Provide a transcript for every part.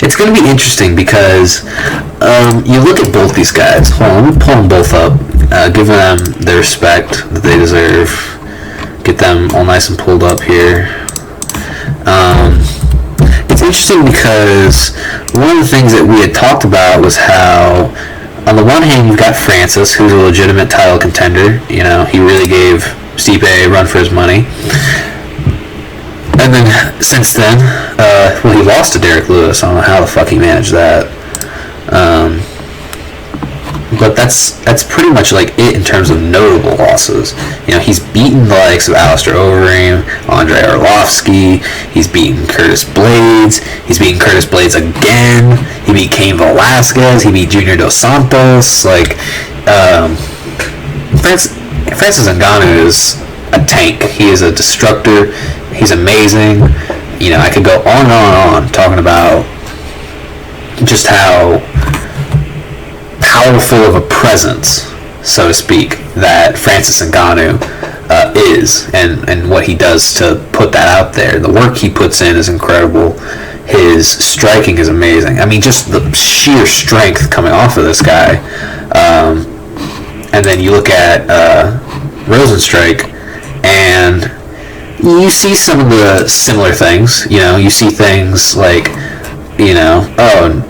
it's going to be interesting because you look at both these guys. Hold on, let me pull them both up, give them the respect that they deserve. Get them all nice and pulled up here. It's interesting because one of the things that we had talked about was how, on the one hand, you've got Francis, who's a legitimate title contender. You know, he really gave Stipe a run for his money. And then, since then, he lost to Derek Lewis. I don't know how the fuck he managed that. But that's pretty much like it in terms of notable losses. You know, he's beaten the likes of Alistair Overeem, Andrei Arlovsky. He's beaten Curtis Blades. He's beaten Curtis Blades again. He beat Cain Velasquez. He beat Junior Dos Santos. Like, Francis Ngannou is a tank. He is a destructor. He's amazing. You know, I could go on and on and on talking about just how powerful of a presence, so to speak, that Francis Ngannou is, and what he does to put that out there. The work he puts in is incredible. His striking is amazing. I mean, just the sheer strength coming off of this guy. And then you look at Rozenstruik, and you see some of the similar things. You know, you see things like, you know,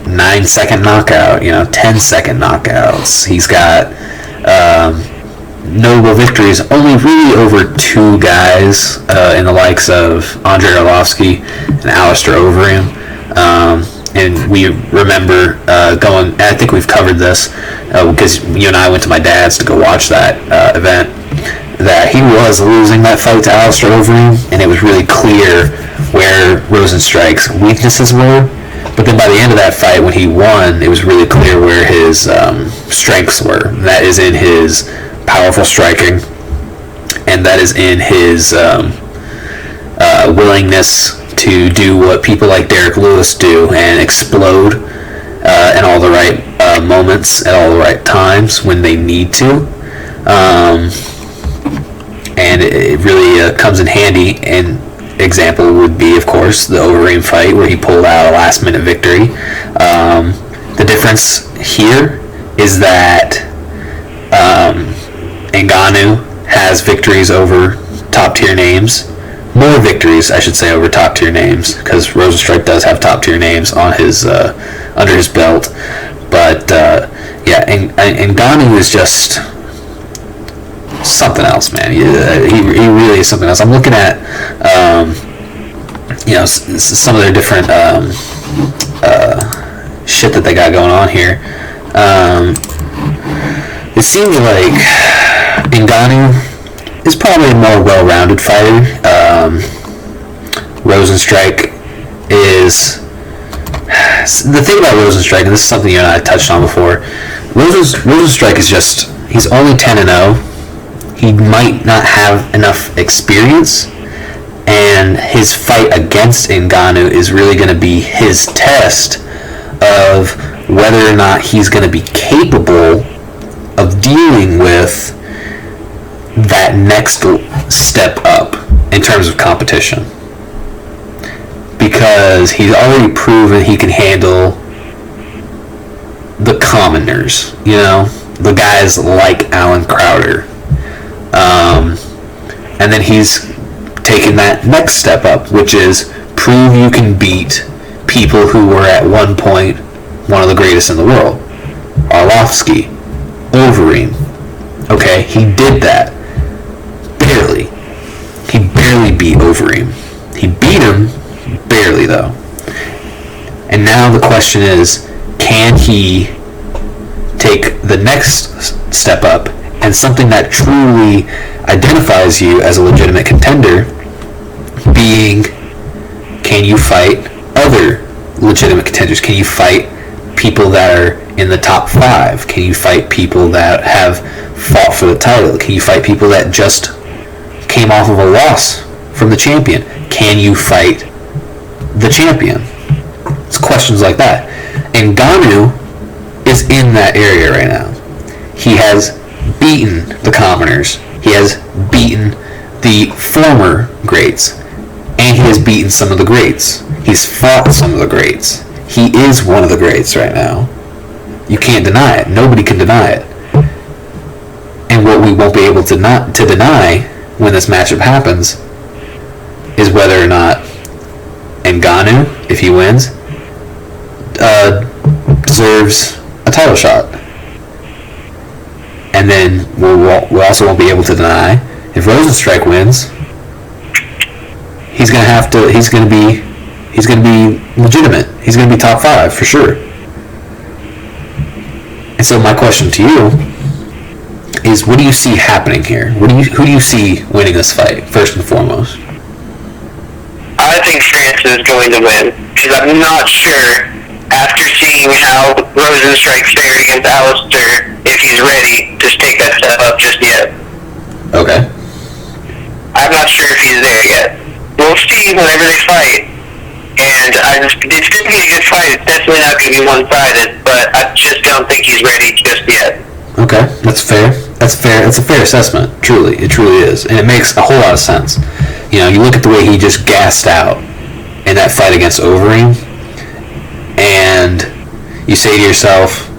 9-second knockout, 10-second knockouts. He's got notable victories only really over two guys in the likes of Andrei Arlovsky and Alistair Overeem. And we remember going, I think we've covered this because you and I went to my dad's to go watch that event, that he was losing that fight to Alistair Overeem, and it was really clear where Rozenstruik's weaknesses were. But then by the end of that fight, when he won, it was really clear where his strengths were. And that is in his powerful striking, and that is in his willingness to do what people like Derek Lewis do and explode in all the right moments at all the right times when they need to. And it really comes in handy. And example would be, of course, the Overeem fight where he pulled out a last-minute victory. The difference here is that Ngannou has victories over top-tier names. More victories, I should say, over top-tier names, because Rozenstruik does have top-tier names on his under his belt. But yeah, Ngannou is just something else, man. He really is something else. I'm looking at some of their different shit that they got going on here. It seems like Ngannou is probably a more well-rounded fighter. Rozenstruik is... The thing about Rozenstruik, and this is something you and I touched on before, Rozenstruik is just... He's only 10-0. He might not have enough experience, and his fight against Ngannou is really going to be his test of whether or not he's going to be capable of dealing with that next step up in terms of competition, because he's already proven he can handle the commoners, the guys like Alan Crowder, and then he's taken that next step up, which is prove you can beat people who were at one point one of the greatest in the world. Arlovsky, Overeem. Okay, he did that. Barely. He barely beat Overeem. He beat him barely, though. And now the question is, can he take the next step up, and something that truly identifies you as a legitimate contender being, can you fight other legitimate contenders? Can you fight people that are in the top 5? Can you fight people that have fought for the title? Can you fight people that just came off of a loss from the champion? Can you fight the champion? It's questions like that. And Ngannou is in that area right now. He has beaten the commoners. He has beaten the former greats. And he has beaten some of the greats. He's fought some of the greats. he is one of the greats right now. You can't deny it. Nobody can deny it. And what we won't be able to deny when this matchup happens is whether or not Ngannou, if he wins, deserves a title shot. And then we also won't be able to deny if Rozenstruik wins, he's going to be legitimate. He's going to be top 5 for sure. And so my question to you is, what do you see happening here? Who do you see winning this fight, first and foremost? I think France is going to win, because I'm not sure, after seeing how Rozenstruik fared against Alistair, if he's ready to take that step up just yet. Okay. I'm not sure if he's there yet. We'll see whenever they fight. And it's going to be a good fight. It's definitely not going to be one-sided, but I just don't think he's ready just yet. Okay, that's fair. That's a fair assessment. Truly, it truly is. And it makes a whole lot of sense. You know, you look at the way he just gassed out in that fight against Overeem, and you say to yourself,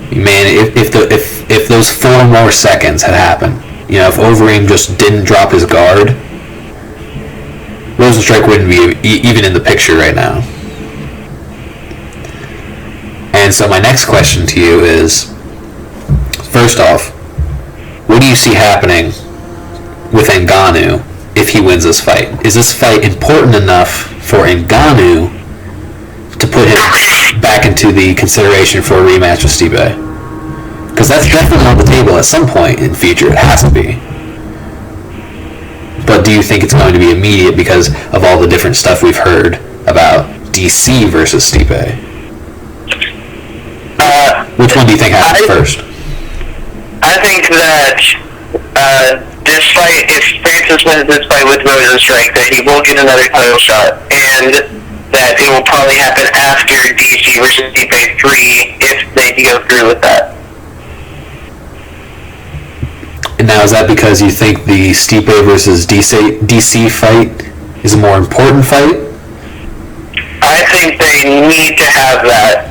man, if those 4 more seconds had happened, you know, if Overeem just didn't drop his guard, Rozenstruik wouldn't be even in the picture right now. And so my next question to you is, first off, what do you see happening with Ngannou if he wins this fight? Is this fight important enough for Ngannou to put him back into the consideration for a rematch with Stipe? Because that's definitely on the table at some point in the future. It has to be. But do you think it's going to be immediate because of all the different stuff we've heard about DC versus Stipe? Which one do you think happens first? I think that this fight, if Francis wins this fight with Rozenstruik, that he will get another title shot, and that it will probably happen after DC versus Stipe 3 if they go through with that. And now, is that because you think the Stipe versus DC fight is a more important fight? I think they need to have that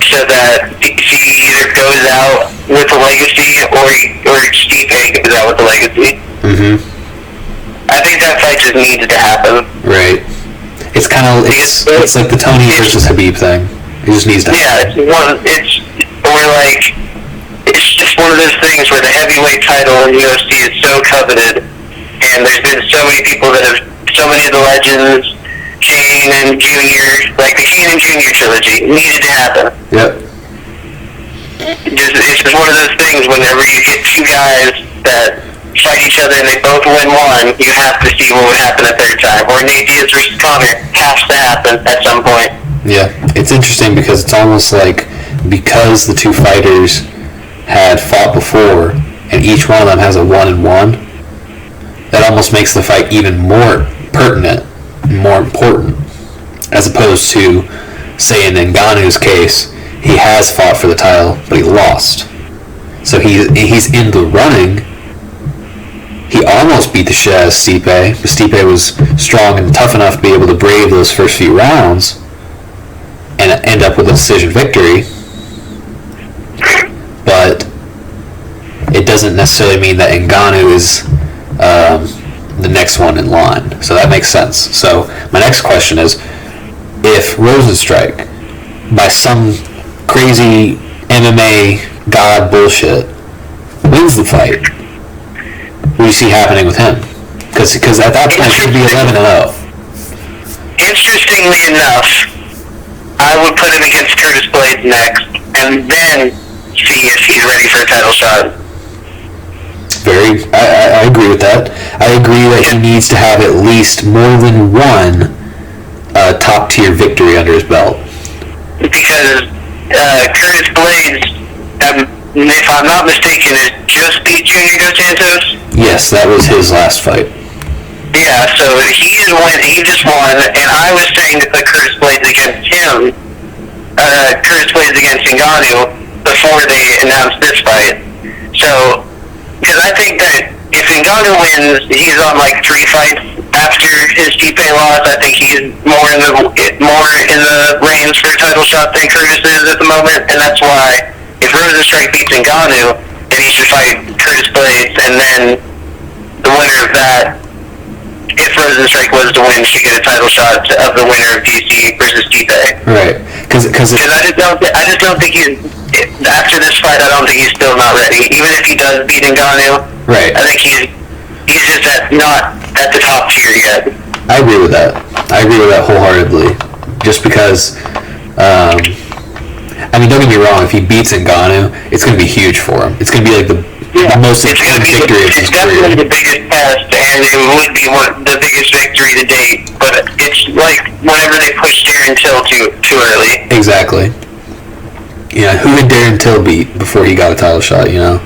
so that DC either goes out with a legacy or Stipe goes out with a legacy. Mm-hmm. I think that fight just needs to happen. Right. It's kind of it's like the Tony versus Khabib thing. It just needs to happen. Yeah, it's just one of those things where the heavyweight title in UFC is so coveted, and there's been so many people that have, so many of the legends, Kane and Jr., like the Kane and Jr. trilogy, needed to happen. Yep. It's just one of those things, whenever you get 2 guys that fight each other and they both win one, you have to see what would happen a third time. Or Nate Diaz versus Conor has to happen at some point. Yeah, it's interesting because it's almost like, because the 2 fighters had fought before, and each one of them has a 1-1, that almost makes the fight even more pertinent, more important, as opposed to, say in Ngannou's case, he has fought for the title, but he lost. So he's in the running. He almost beat the shit out of Stipe, but Stipe was strong and tough enough to be able to brave those first few rounds and end up with a decision victory. But it doesn't necessarily mean that Ngannou is the next one in line. So that makes sense. So my next question is, if Rozenstruik, by some crazy MMA god bullshit, wins the fight, what do you see happening with him? Because at that point, he could be 11-0. Interestingly enough, I would put him against Curtis Blades next, and then see if he's ready for a title shot. I agree with that. I agree that he needs to have at least more than one top-tier victory under his belt. Because Curtis Blades, if I'm not mistaken, is just beat Junior Dos Santos? Yes, that was his last fight. Yeah, so he just won, and I was saying to put Curtis Blades against him, Curtis Blades against Ngannou, before they announced this fight. So, because I think that if Ngannou wins, he's on like 3 fights after his Stipe loss. I think he's more in the range for a title shot than Curtis is at the moment, and that's why if Rozenstruik beats Ngannou, then he should fight Curtis Blades, and then the winner of that, if Rozenstruik was to win, should get a title shot of the winner of DC versus Stipe. Right, because I just don't think he's, after this fight, I don't think he's still not ready. Even if he does beat Ngannou, right, I think he's just not at the top tier yet. I agree with that. I agree with that wholeheartedly. Just because, I mean, don't get me wrong. If he beats Ngannou, it's going to be huge for him. It's going to be like the most important victory of his career. It's definitely the biggest test, and it would be the biggest victory to date. But it's like whenever they push Darren Till too early. Exactly. Yeah, who did Darren Till beat before he got a title shot? You know.